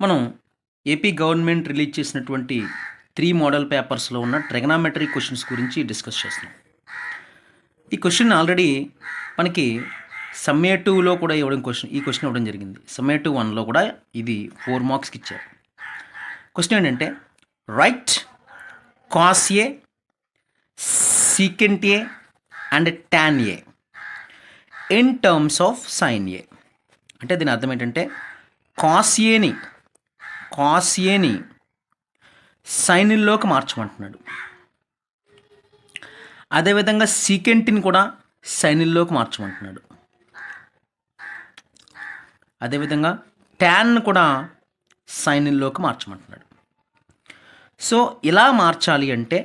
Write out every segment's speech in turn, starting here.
మనం AP government release చేసినటువంటి 3 model పేపర్స్లో ఉన్న ట్రిగనామెట్రీ క్వశ్చన్స్ గురించి డిస్కస్ చేస్తున్నాం. ఈ క్వశ్చన్ ఆల్రెడీ మనకి సమ్మేటివ్లో కూడా ఈ క్వశ్చన్ ఇవ్వడం జరిగింది. సమ్మేటివ్ 1లో కూడా ఇది 4 మార్క్స్కి ఇచ్చారు. క్వశ్చన్ ఏంటంటే write cos A, secant A and tan A in terms of sine A. అంటే దీని అర్థం ఏంటంటే కాస్ ఏని సైన్లోకి మార్చమంటున్నాడు. అదేవిధంగా సీకెంట్ని కూడా సైన్లోకి మార్చమంటున్నాడు. అదేవిధంగా ట్యాన్ కూడా సైన్లోకి మార్చమంటున్నాడు. సో ఇలా మార్చాలి అంటే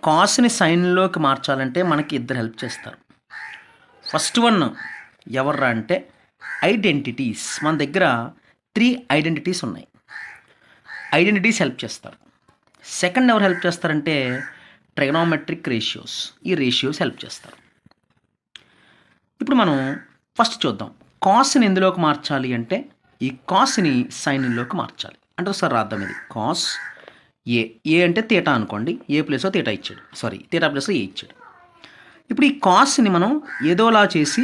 కాస్ని సైన్లోకి మార్చాలంటే మనకి ఇద్దరు హెల్ప్ చేస్తారు. ఫస్ట్ వన్ ఎవర్రా అంటే ఐడెంటిటీస్. మన దగ్గర 3 ఐడెంటిటీస్ ఉన్నాయి. ఐడెంటిటీస్ హెల్ప్ చేస్తారు. సెకండ్ ఎవరు హెల్ప్ చేస్తారంటే ట్రిగనోమెట్రిక్ రేషియోస్. ఈ రేషియోస్ హెల్ప్ చేస్తారు. ఇప్పుడు మనం ఫస్ట్ చూద్దాం. కాస్ని ఎందులోకి మార్చాలి అంటే ఈ కాస్ని సైన్లోకి మార్చాలి. అంటే ఒకసారి రాద్దాం. ఇది కాస్ ఏ అంటే తీటా అనుకోండి. ఏ ప్లేస్లో తీటా ఇచ్చాడు, తీటా ప్లేస్లో ఏ ఇచ్చాడు. ఇప్పుడు ఈ కాస్ని మనం ఏదోలా చేసి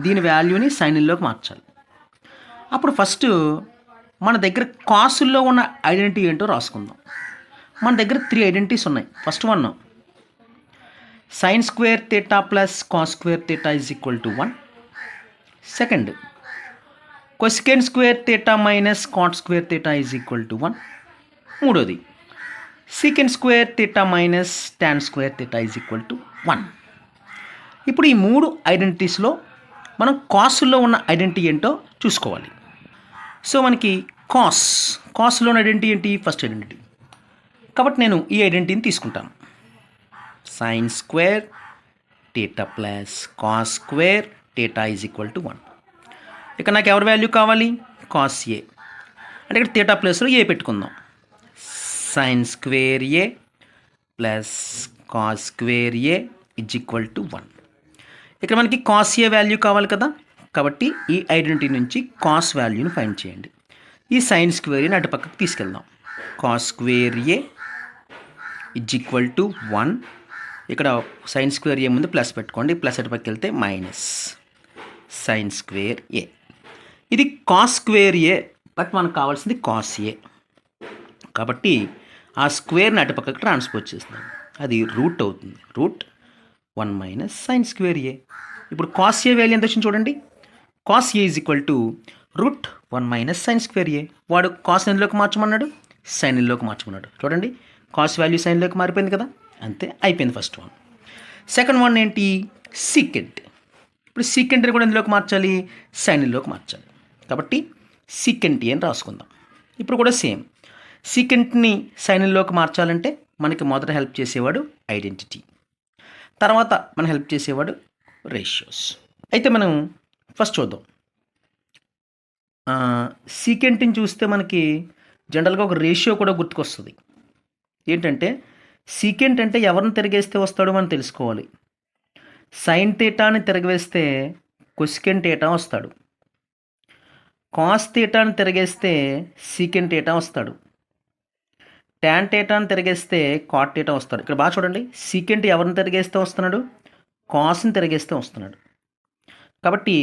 దీని వాల్యూని సైన్లోకి మార్చాలి. అప్పుడు ఫస్ట్ మన దగ్గర కాసుల్లో ఉన్న ఐడెంటిటీ ఏంటో రాసుకుందాం. మన దగ్గర 3 ఐడెంటిటీస్ ఉన్నాయి. First one sine square theta plus cos square theta is equal to 1. Second cosecant square theta minus cot square theta is equal to 1. మూడోది secant square theta minus tan square theta is equal to 1. ఇప్పుడు ఈ 3 ఐడెంటిటీస్లో మనం కాసుల్లో ఉన్న identity ఏంటో చూసుకోవాలి. So మనకి కాస్లో ఉన్న identity ఏంటి? First identity. కాబట్టి నేను ఈ ఐడెంటిటీని తీసుకుంటాను. Sign square theta plus cos square theta is equal to 1. ఇక్కడ నాకు ఎవరి వాల్యూ కావాలి? Cos A. అంటే ఇక్కడ థీటా ప్లస్లో ఏ పెట్టుకుందాం. Sign square A plus cos square A is equal to 1. ఇక్కడ మనకి కాస్ ఏ వాల్యూ కావాలి కదా, కాబట్టి ఈ ఐడెంటిటీ నుంచి కాస్ వాల్యూని ఫైండ్ చేయండి. ఈ సైన్ స్క్వేర్ ఏని అటు పక్కకు తీసుకెళ్దాం. Cos square A is equal to 1. ఇక్కడ సైన్ స్క్వేర్ ఏ ముందు ప్లస్ పెట్టుకోండి. ప్లస్ అటు పక్కకి వెళ్తే మైనస్ సైన్ స్క్వేర్ ఏ. ఇది కాస్ స్క్వేర్ ఏ, బట్ మనకు కావాల్సింది కాస్ ఏ. కాబట్టి ఆ స్క్వేర్ని అటు పక్కకు ట్రాన్స్పోజ్ చేస్తున్నాం. అది రూట్ అవుతుంది. Root 1 minus sine square A. ఇప్పుడు కాస్ ఏ వాల్యూ ఎంత వచ్చింది చూడండి. Cos A is equal to root 1 minus sine square A. వాడు కాస్ ఎందులోకి మార్చమన్నాడు? సైన్లోకి మార్చమన్నాడు. చూడండి, కాస్ వాల్యూ సైన్లోకి మారిపోయింది కదా, అంతే, అయిపోయింది ఫస్ట్ వన్. సెకండ్ వన్ ఏంటి? సీకెంట్. ఇప్పుడు సీకెంట్ని కూడా ఎందులోకి మార్చాలి? సైన్లోకి మార్చాలి. కాబట్టి సీకెంట్ అని రాసుకుందాం. ఇప్పుడు కూడా సేమ్, సీకెంట్ని సైన్లోకి మార్చాలంటే మనకి మొదట హెల్ప్ చేసేవాడు ఐడెంటిటీ, తర్వాత మనం హెల్ప్ చేసేవాడు రేషియోస్. అయితే మనం ఫస్ట్ చూద్దాం. సీకెంట్ని చూస్తే మనకి జనరల్గా ఒక రేషియో కూడా గుర్తుకొస్తుంది. ఏంటంటే సీకెంట్ అంటే ఎవరిని తిరిగేస్తే వస్తాడో మనం తెలుసుకోవాలి. సైన్ థీటాని తిరగవేస్తే కొసెకెంట్ థీటా వస్తాడు. కాస్ థీటాని తిరిగేస్తే సీకెంట్ థీటా వస్తాడు. టాన్ థీటాని తిరిగేస్తే కాట్ థీటా వస్తాడు. ఇక్కడ బాగా చూడండి, సీకెంట్ ఎవరిని తిరిగేస్తే వస్తున్నాడు? కాస్ని తిరిగేస్తే వస్తున్నాడు. కాబట్టి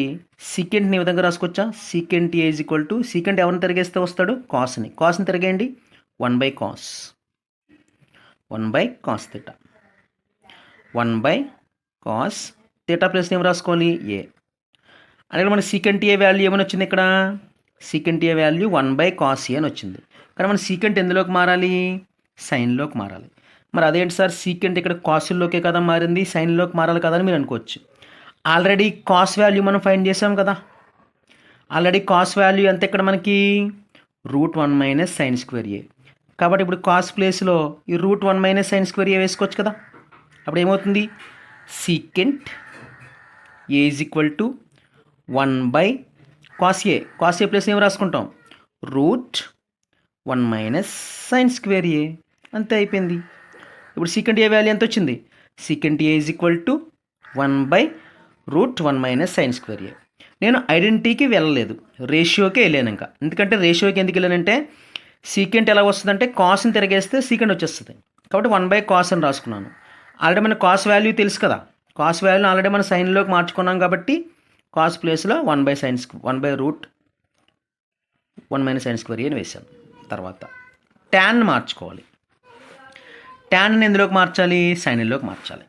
సీకెంట్ని ఈ విధంగా రాసుకోవచ్చా? Secant A is equal to, secant ఎవరిని తిరిగేస్తే వస్తాడు? కాస్ని తిరిగేయండి. 1 by cos theta. 1 by cos theta plus ఏం రాసుకోవాలి? ఏ. అలాగే మన సీకెంట్ ఏ వాల్యూ ఏమని వచ్చింది? ఇక్కడ secant A value 1 by cos A అని వచ్చింది. కానీ మన సీకెంట్ ఎందులోకి మారాలి? సైన్లోకి మారాలి. మరి అదేంటి సార్, సీకెంట్ ఇక్కడ కాసుల్లోకే కదా మారింది, సైన్లోకి మారాలి కదా అని మీరు అనుకోవచ్చు. ఆల్రెడీ కాస్ వాల్యూ మనం ఫైండ్ చేసాం కదా. ఆల్రెడీ కాస్ వాల్యూ ఎంత ఇక్కడ మనకి? రూట్ 1 మైనస్ సైన్ స్క్వేర్ ఏ. కాబట్టి ఇప్పుడు కాస్ ప్లేస్లో ఈ రూట్ 1 మైనస్ సైన్ స్క్వేర్ ఏ వేసుకోవచ్చు కదా. అప్పుడు ఏమవుతుంది? Secant A is equal to 1 by cos A. Cos A plus ఏం రాసుకుంటాం? రూట్ 1 మైనస్ సైన్ స్క్వేర్ ఏ. అంతే, అయిపోయింది. ఇప్పుడు సీకెంట్ ఏ వాల్యూ ఎంత వచ్చింది? Secant A is equal to 1 by root 1 minus sine square A. నేను ఐడెంటిటీకి వెళ్ళలేదు, రేషియోకే వెళ్ళాను ఇంకా. ఎందుకంటే రేషియోకి ఎందుకు వెళ్ళానంటే సీకెంట్ ఎలా వస్తుందంటే కాస్ని తిరిగేస్తే సీకెంట్ వచ్చేస్తుంది. కాబట్టి 1/cos అని రాసుకున్నాను. ఆల్రెడీ మన కాస్ వాల్యూ తెలుసు కదా, కాస్ వాల్యూని ఆల్రెడీ మనం సైన్లోకి మార్చుకున్నాం కాబట్టి కాస్ ప్లేస్లో 1/1 sin square అని వేసాను. తర్వాత ట్యాన్ మార్చుకోవాలి. ట్యాన్ని ఎందులోకి మార్చాలి, సైన్లోకి మార్చాలి.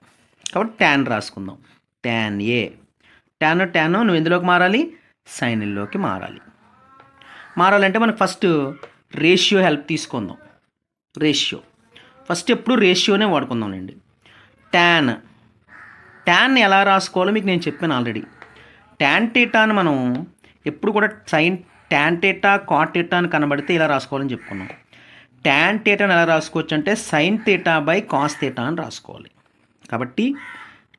కాబట్టి ట్యాన్ రాసుకుందాం. ట్యాన్ ఏ, ట్యాన్ నువ్వు ఎందులోకి మారాలి, సైన్లోకి మారాలంటే మనకు ఫస్ట్ రేషియో హెల్ప్ తీసుకుందాం. రేషియో ఫస్ట్ ఎప్పుడు రేషియోనే వాడుకుందామండి. ట్యాన్ ఎలా రాసుకోవాలో మీకు నేను చెప్పాను ఆల్రెడీ. ట్యాన్ టీటాను మనం ఎప్పుడు కూడా ట్యాన్ టీటా కాట్ టీటా అని కనబడితే ఇలా రాసుకోవాలని చెప్పుకున్నాం. ట్యాన్ టీటాను ఎలా రాసుకోవచ్చు అంటే sine theta by cos theta అని రాసుకోవాలి. కాబట్టి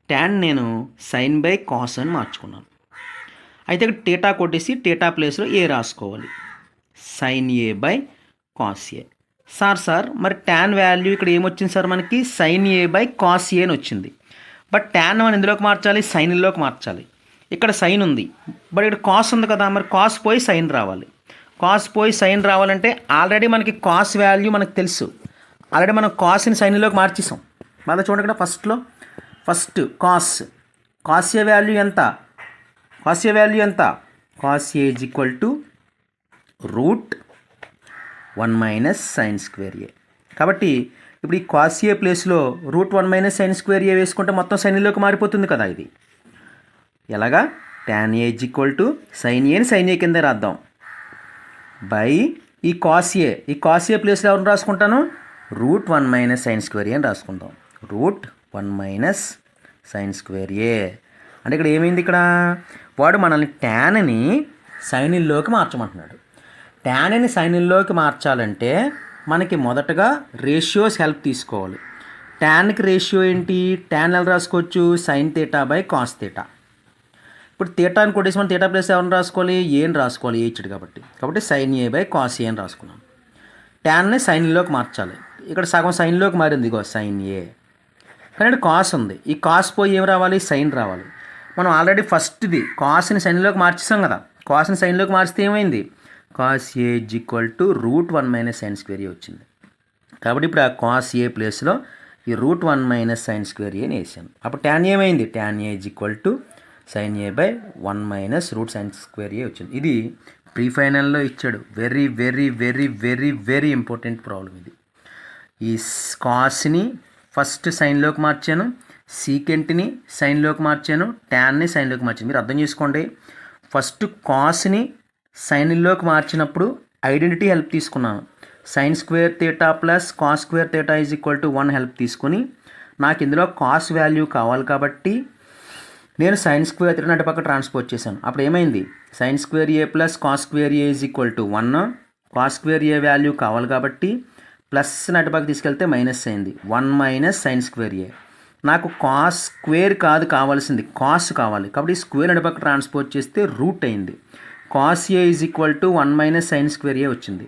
ట్యాన్ నేను సైన్ బై కాస్ అని మార్చుకున్నాను. అయితే ఇక్కడ టీటా కొట్టేసి టీటా ప్లేస్లో ఏ రాసుకోవాలి, sine A by cos A. Sir మరి ట్యాన్ వాల్యూ ఇక్కడ ఏమొచ్చింది సార్, మనకి sine A by cos A అని వచ్చింది. బట్ ట్యాన్ మనం ఎందులోకి మార్చాలి, సైన్లోకి మార్చాలి. ఇక్కడ సైన్ ఉంది, బట్ ఇక్కడ కాస్ ఉంది కదా, మరి కాస్ పోయి సైన్ రావాలి. కాస్ పోయి సైన్ రావాలంటే ఆల్రెడీ మనకి కాస్ వాల్యూ మనకు తెలుసు. ఆల్రెడీ మనం కాస్ని సైన్లోకి మార్చేసాం. మళ్ళీ చూడండి ఇక్కడ ఫస్ట్ కాస్ ఏ వాల్యూ ఎంత, cos A is equal to √1 - sin square a. కాబట్టి ఇప్పుడు ఈ కాస్ ఏ ప్లేస్లో √1 - sin square a వేసుకుంటే మొత్తం సైన్లోకి మారిపోతుంది కదా. ఇది ఎలాగా, tan a is equal to sin a ని sin a కింద రాద్దాం బై ఈ కాస్ ఏ ప్లేస్లో ఎవరిని రాసుకుంటాను, √1 - sin square a అని రాసుకుందాం. √1 - sin square a అంటే ఇక్కడ ఏమైంది, ఇక్కడ వాడు మనల్ని ట్యాన్ని సైన్లోకి మార్చమంటున్నాడు. ట్యాన్ని సైన్లోకి మార్చాలంటే మనకి మొదటగా రేషియోస్ హెల్ప్ తీసుకోవాలి. ట్యాన్కి రేషియో ఏంటి, ట్యాన్ ఎలా రాసుకోవచ్చు, sign theta by cos theta. ఇప్పుడు థీటాని కొట్టేసి మనం థీటా ప్లేస్ ఎవరిని రాసుకోవాలి, ఏని రాసుకోవాలి, ఏ ఇచ్చాడు కాబట్టి sine A by cos A అని రాసుకున్నాం. ట్యాన్ని సైన్లోకి మార్చాలి. ఇక్కడ సగం సైన్లోకి మారింది, ఇగో సైన్ ఏ. కానీ కాస్ ఉంది, ఈ కాస్ పోయి ఏం రావాలి, సైన్ రావాలి. మనం ఆల్రెడీ ఫస్ట్ది కాస్ని సైన్లోకి మార్చేసాం కదా, కాస్ని సైన్లోకి మార్చితే ఏమైంది, cos A is equal to √1 - sin square a వచ్చింది. కాబట్టి ఇప్పుడు ఆ కాస్ ఏ ప్లేస్లో ఈ √1 - sin square a అని వేసాను. అప్పుడు ట్యాన్ ఏమైంది, tan A is equal to sine A by 1 - √sin square a వచ్చింది. ఇది ప్రీ ఫైనల్లో ఇచ్చాడు. Very very very very very important problem ఇది. ఈ కాస్ని ఫస్ట్ సైన్లోకి మార్చాను, సీకెంట్ని సైన్లోకి మార్చాను, ట్యాన్ని సైన్లోకి మార్చాను. మీరు అర్థం చేసుకోండి, ఫస్ట్ కాస్ని సైన్లోకి మార్చినప్పుడు ఐడెంటిటీ హెల్ప్ తీసుకున్నాను. sin square theta plus cos square theta is equal to 1 help తీసుకొని నాకు ఇందులో కాస్ వాల్యూ కావాలి కాబట్టి నేను sin square theta అటు పక్క ట్రాన్స్పోర్ట్ చేశాను. అప్పుడు ఏమైంది, sin square a plus cos square a is equal to 1. cos square a value కావాలి కాబట్టి ప్లస్ అటు పక్క తీసుకెళ్తే మైనస్ అయింది, 1 - sin square a. నాకు కాస్ స్క్వేర్ కాదు కావాల్సింది, కాస్ కావాలి కాబట్టి స్క్వేర్ అటు పక్క ట్రాన్స్పోర్ట్ చేస్తే రూట్ అయింది. Cos A is equal to 1 - sin square a వచ్చింది.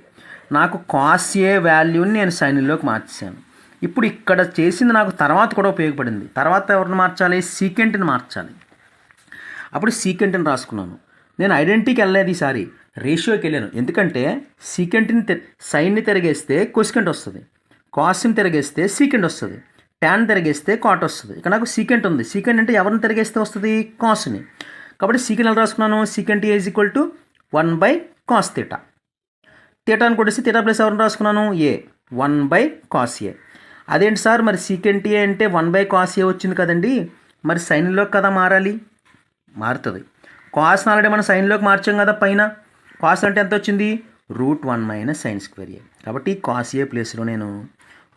నాకు కాస్ ఏ వాల్యూని నేను సైన్లోకి మార్చాను. ఇప్పుడు ఇక్కడ చేసింది నాకు తర్వాత కూడా ఉపయోగపడింది. తర్వాత ఎవరిని మార్చాలి, సీకెంట్ని మార్చాలి. అప్పుడు సీకెంట్ని రాసుకున్నాను. నేను ఐడెంటిటీకి వెళ్ళలేదు, ఈసారి రేషియోకి వెళ్ళాను. ఎందుకంటే సీకెంట్ని సైన్ని తిరిగేస్తే కొసికెంట్ వస్తుంది, కాస్ని తిరిగేస్తే సీకెంట్ వస్తుంది, ట్యాన్ తిరిగేస్తే కాట్ వస్తుంది. ఇక్కడ నాకు సీకెంట్ ఉంది. సీకెంట్ అంటే ఎవరిని తిరిగేస్తే వస్తుంది, కాస్ని. కాబట్టి సీకెంట్ ఎలా రాసుకున్నాను, secant A is equal to 1/cos theta. థీటాని కొట్టేసి థీటా ప్లస్ ఎవరిని రాసుకున్నాను, ఏ, 1/cos a. అదేంటి సార్, మరి సీకెంట్ ఏ అంటే 1/cos a వచ్చింది కదండి, మరి సైన్లోకి కదా మారాలి, మారుతుంది. కాస్ని ఆల్రెడీ మనం సైన్లోకి మార్చాం కదా, పైన కాస్ అంటే ఎంత వచ్చింది, √1 - sin square a. కాబట్టి కాస్ ఏ ప్లేస్లో నేను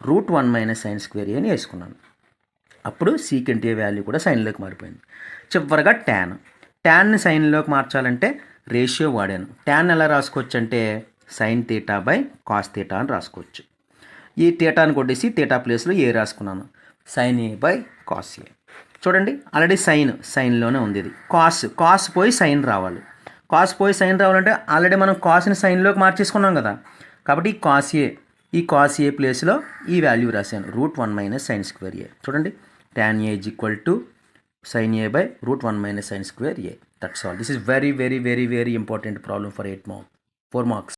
√1 - sin square a అని వేసుకున్నాను. అప్పుడు సీకెంట్ ఏ వాల్యూ కూడా సైన్లోకి మారిపోయింది. చివరిగా ట్యాన్ని సైన్లోకి మార్చాలంటే రేషియో వాడాను. ట్యాన్ ఎలా రాసుకోవచ్చు అంటే sine theta by cos theta అని రాసుకోవచ్చు. ఈ థీటాని కొట్టేసి థీటా ప్లేస్లో ఏ రాసుకున్నాను, sine A by cos A. చూడండి ఆల్రెడీ సైన్లోనే ఉంది. ఇది కాస్ పోయి సైన్ రావాలి. కాస్ పోయి సైన్ రావాలంటే ఆల్రెడీ మనం కాస్ని సైన్లోకి మార్చేసుకున్నాం కదా, కాబట్టి ఈ కాస్ ఏ ప్లేస్లో ఈ వాల్యూ రాశాను, √1 - sin square a. చూడండి tan a is equal to sin a by √1 - sin square a. That's all. This is very very very very important problem for 4 marks.